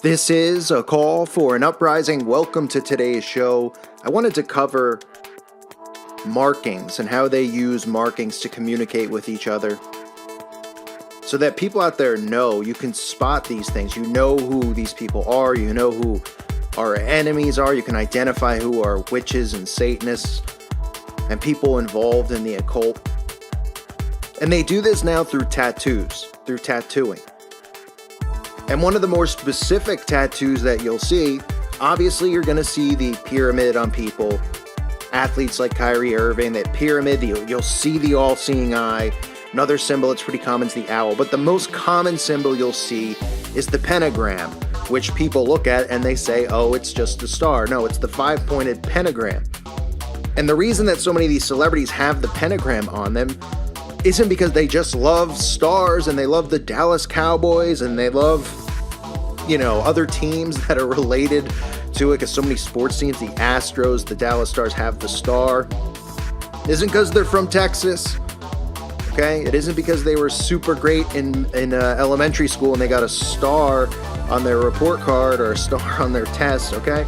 This is a call for an uprising. Welcome to today's show. I wanted to cover markings and how they use markings to communicate with each other so that people out there know. You can spot these things. You know who these people are. You know who our enemies are. You can identify who are witches and Satanists and people involved in the occult. And they do this now through tattoos, through tattooing. And one of the more specific tattoos that you'll see, obviously you're going to see the pyramid on people. Athletes like Kyrie Irving, that pyramid, you'll see the all-seeing eye. Another symbol that's pretty common is the owl. But the most common symbol you'll see is the pentagram, which people look at and they say, oh, it's just a star. No, it's the five-pointed pentagram. And the reason that so many of these celebrities have the pentagram on them isn't because they just love stars and they love the Dallas Cowboys and they love, other teams that are related to it, because so many sports teams, the Astros, the Dallas Stars have the star. It isn't because they're from Texas, okay? It isn't because they were super great in elementary school and they got a star on their report card or a star on their test, okay?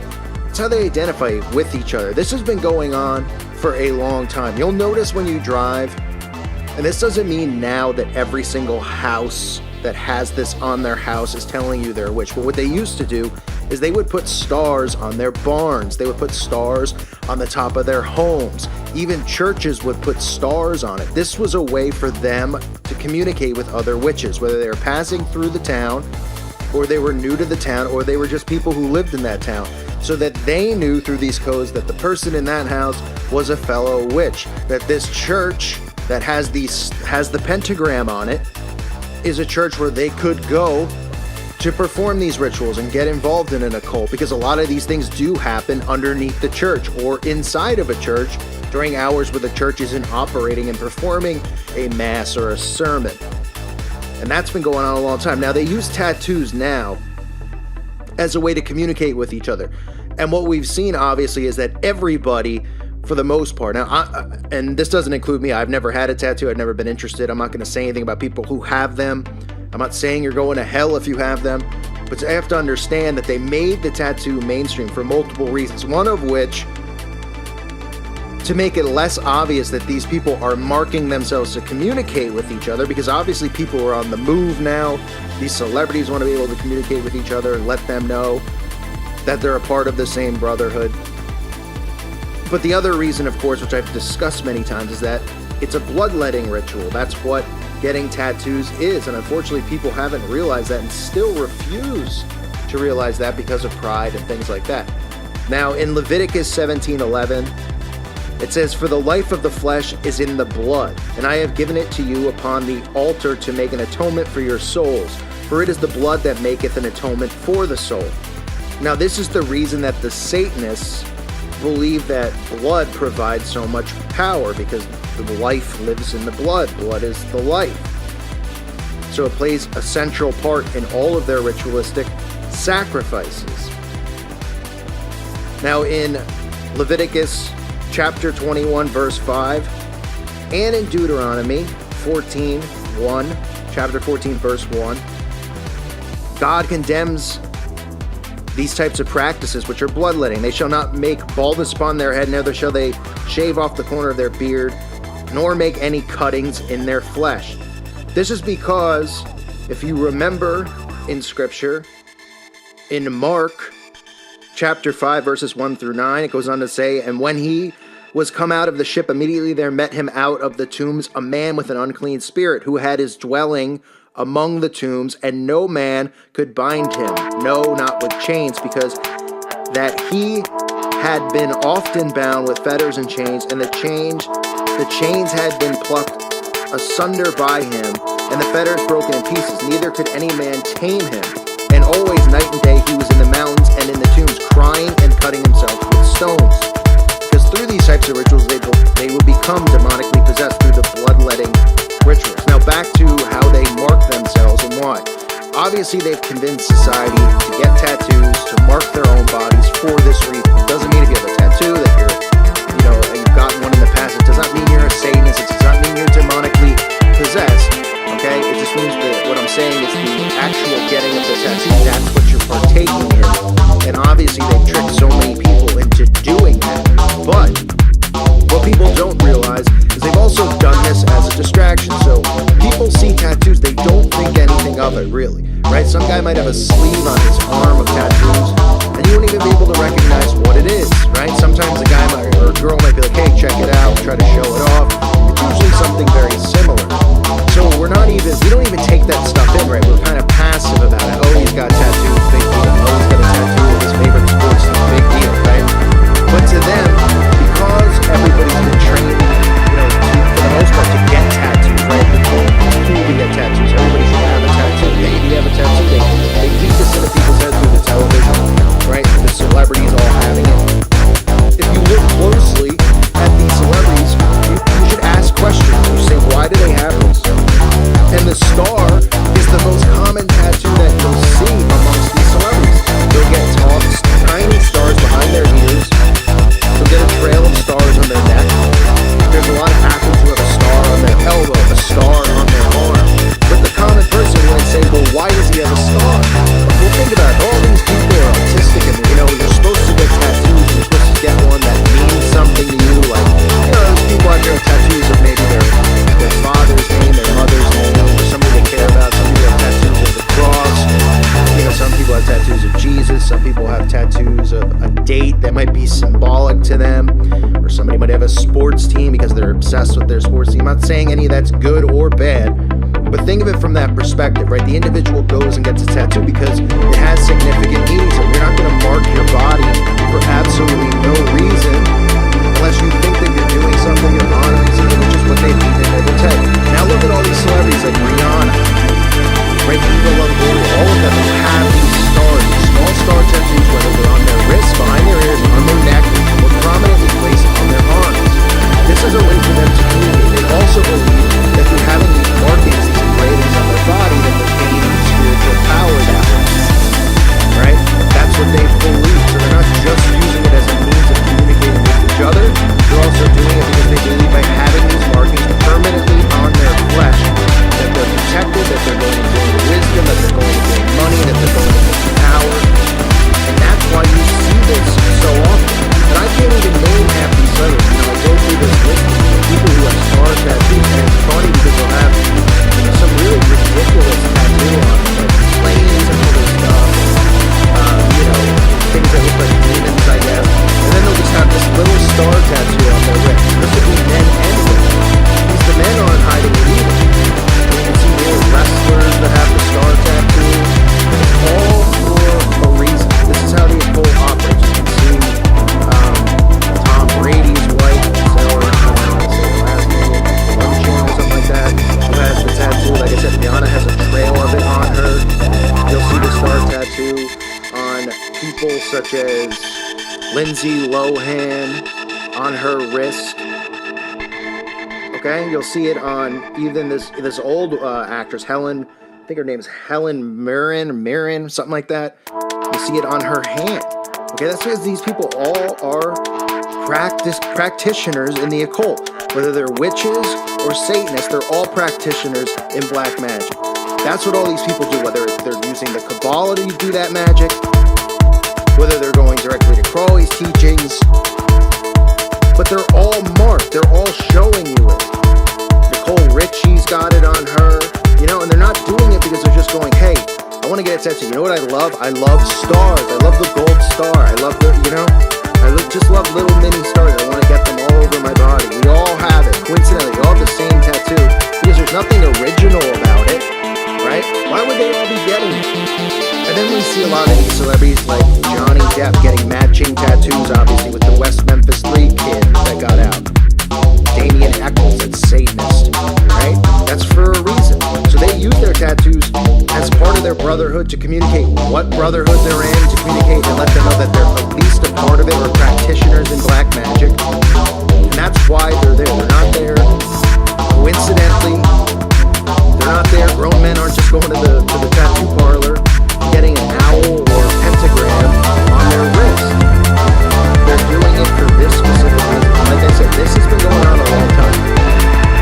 It's how they identify with each other. This has been going on for a long time. You'll notice when you drive, and this doesn't mean now that every single house that has this on their house is telling you they're a witch. But what they used to do is they would put stars on their barns. They would put stars on the top of their homes. Even churches would put stars on it. This was a way for them to communicate with other witches, whether they were passing through the town, or they were new to the town, or they were just people who lived in that town, so that they knew through these codes that the person in that house was a fellow witch, that this church that has the pentagram on it is a church where they could go to perform these rituals and get involved in an occult, because a lot of these things do happen underneath the church or inside of a church during hours where the church isn't operating and performing a mass or a sermon. And that's been going on a long time. Now, they use tattoos now as a way to communicate with each other. And what we've seen, obviously, is that everybody, for the most part. Now, and this doesn't include me. I've never had a tattoo. I've never been interested. I'm not going to say anything about people who have them. I'm not saying you're going to hell if you have them. But I have to understand that they made the tattoo mainstream for multiple reasons. One of which, to make it less obvious that these people are marking themselves to communicate with each other, because obviously people are on the move now. These celebrities want to be able to communicate with each other and let them know that they're a part of the same brotherhood. But the other reason, of course, which I've discussed many times, is that it's a bloodletting ritual. That's what getting tattoos is. And unfortunately, people haven't realized that and still refuse to realize that because of pride and things like that. Now, in Leviticus 17:11, it says, "For the life of the flesh is in the blood, and I have given it to you upon the altar to make an atonement for your souls. For it is the blood that maketh an atonement for the soul." Now, this is the reason that the Satanists believe that blood provides so much power, because the life lives in the blood. Blood is the life. So it plays a central part in all of their ritualistic sacrifices. Now, in Leviticus chapter 21, verse 5, and in Deuteronomy 14:1, chapter 14, verse 1, God condemns these types of practices, which are bloodletting. They shall not make baldness upon their head, neither shall they shave off the corner of their beard, nor make any cuttings in their flesh. This is because, if you remember in Scripture, in Mark chapter 5, verses 1 through 9, it goes on to say, "And when he was come out of the ship, immediately there met him out of the tombs a man with an unclean spirit, who had his dwelling among the tombs, and no man could bind him, no, not with chains, because that he had been often bound with fetters and chains, and the chains had been plucked asunder by him, and the fetters broken in pieces. Neither could any man tame him. And always night and day he was in the mountains and in the tombs, crying and cutting himself with stones." Because through these types of rituals, they would become demonically possessed through the bloodletting rituals. Now, back to how they mark themselves and why. Obviously, they've convinced society to get tattoos, to mark their own bodies for this reason. It doesn't mean if you have a tattoo that you've gotten one in the past. It does not mean you're a Satanist. It does not mean you're demonically possessed. Okay? It just means that what I'm saying is the actual getting of the tattoo, that's what you're partaking of it, really, right? Some guy might have a sleeve on his arm of tattoos, and you wouldn't even be able to recognize what it is, right? Sometimes a guy might, or a girl might be like, hey, check it out, try to show it off. It's usually something very similar. So we don't even take that stuff in, right? We're kind of passive about it. Oh, he's got tattoos, big deal. Oh, he's got a tattoo of his favorite sports team, big deal, right? But to them, because everybody's been trained, for the most part, to get tattoos, right? It's cool to get tattoos. Everybody should have a tattoo. They have a tattoo. They keep this into people's heads through the television, right? The celebrities all having it. If you look closely at these celebrities, you should ask questions. You say, why do they have this? And the star is the most common tattoo that you'll see amongst these celebrities. They'll get tiny stars behind their ears. They'll get a trail of stars on their neck. There's a lot of actors who have a star on their elbow, a star on their arm. But the common person would say, well, why does he have a star? Well, think about it. All these people are autistic, and you're supposed to get tattoos. You're supposed to get one that means something to you. Like, there's people out there with tattoos of maybe their father's name, their mother's name, or somebody they care about. Some people have tattoos of the cross. Some people have tattoos of Jesus. Some people have tattoos of a date that might be symbolic to them. Or somebody might have a sports team because they're obsessed with their sports team. I'm not saying any of that's good or bad, but think of it from that perspective, right? The individual goes and gets a tattoo because it has significant meaning. So you're not going to mark your body for absolutely no reason unless you think that you're doing something, you're honoring something, which is what they mean in their tattoo. Now look at all these celebrities like Rihanna, right? Eva Longoria, all of them have these stars, these small star tattoos, whether they're on their wrists, behind their ears, on their neck, or prominently placed on their arms. This is a way for them to communicate. They also believe that through having these markings, these engravings on their body, that they're gaining spiritual power that way, right? That's what they believe. So they're not just using it as a means of communicating with each other. They're also doing it because they believe by having these markings permanently on their flesh, that they're protected, that they're going to gain wisdom, that they're going to gain money, that they're going to gain power. And that's why you see this so often. And I can't even name half these others. I go through this list of people who have star tattoos, and it's funny because they'll have some really ridiculous tattoo on them, like planes and other stuff, things that look like demons, I guess. And then they'll just have this little star tattoo on their wrist. This would be men and women. Because the men aren't hiding it either. You can see real wrestlers that have the star tattoo. It's all for a reason. This is how the occult operates. You can see Tom Brady's wife, or I don't know how to say the last name, or something like that, who has the tattoo. Like I said, Rihanna has a trail of it on her. You'll see the star tattoo on people such as Lindsay Lohan on her wrist. Okay, you'll see it on even this old actress, Helen. I think her name's Helen Mirren, something like that. You see it on her hand. Okay, that's because these people all are practitioners in the occult. Whether they're witches or Satanists, they're all practitioners in black magic. That's what all these people do, whether they're using the Kabbalah to do that magic, whether they're going directly to Crowley's teachings. But they're all marked. They're all showing you it. Nicole Richie's got it on her. And they're not doing it because they're just going, hey, I want to get a tattoo. You know what I love? I love stars. I love the gold star. I love just love little mini stars. I want to get them all over my body. We all have it. Coincidentally, we all have the same tattoo because there's nothing original about it, right? Why would they all be getting it? And then we see a lot of these celebrities like Johnny Depp getting matching tattoos, obviously, with the West Memphis 3 kid that got out. Damien Eccles, that's Satanist, right? That's for a reason. So they use their tattoos as part of their brotherhood to communicate what brotherhood they're in, to communicate and let them know that they're at least a part of it, or practitioners in black magic. And that's why they're there. They're not there coincidentally. They're not there. Grown men aren't just going to the tattoo parlor getting an owl or a pentagram on their wrist. They're doing it for this specific reason. Like I said, this has been going on a long time.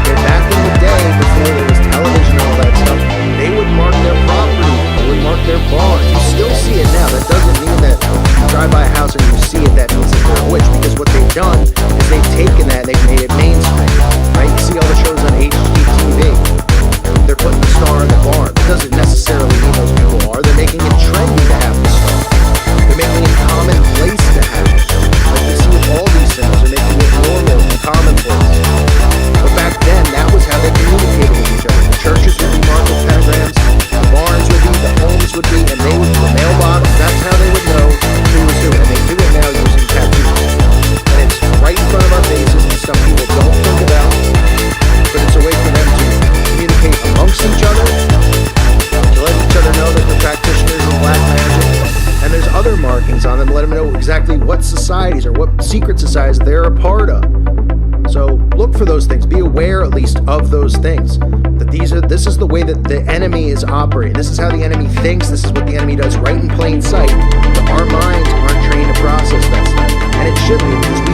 And back in the day, before there was television and all that stuff, they would mark their property. They would mark their barns. You still see it now. That doesn't mean that you drive by a house and you see it, that means that they're a witch. Because what they've done is they've taken that and they've made it mainstream. Right? You see all the shows on HGTV. They're putting the star in the barn. It doesn't necessarily exactly what societies or what secret societies they're a part of. So look for those things. Be aware, at least, of those things. That this is the way that the enemy is operating. This is how the enemy thinks. This is what the enemy does right in plain sight. But our minds aren't trained to process that stuff. And it should be, because we